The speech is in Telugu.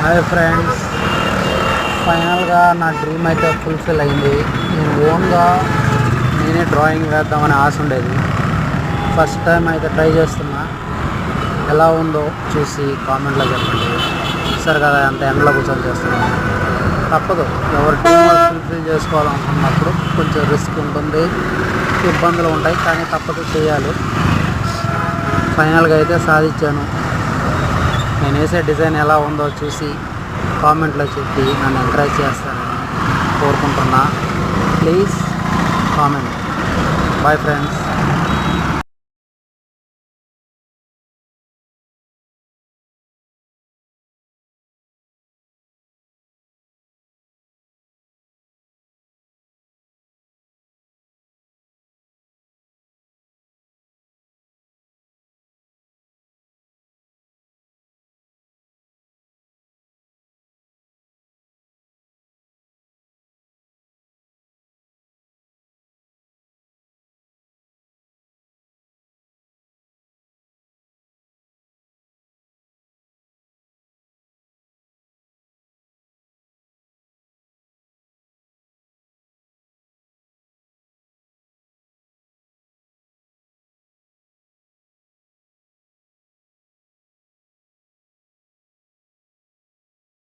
హాయ్ ఫ్రెండ్స్, ఫైనల్గా నా డ్రీమ్ అయితే ఫుల్ఫిల్ అయింది. నేను ఓన్గా నేనే డ్రాయింగ్ వేద్దామని ఆశ ఉండేది. ఫస్ట్ టైం అయితే ట్రై చేస్తున్నా. ఎలా ఉందో చూసి కామెంట్లో చెప్పండి. చూస్తారు కదా ఎంత ఎండలో కూర్చొని చేస్తున్నాను. తప్పదు, ఎవరి డ్రీమ్ ఫుల్ఫిల్ చేసుకోవాలనుకున్నప్పుడు కొంచెం రిస్క్ ఉంటుంది, ఇబ్బందులు ఉంటాయి, కానీ తప్పదు, చేయాలి. ఫైనల్గా అయితే సాధించాను. నేను వేసే డిజైన్ ఎలా ఉందో చూసి కామెంట్లో చెప్పి నన్ను ఎంకరేజ్ చేస్తానని కోరుకుంటున్నా. Please comment. Bye friends.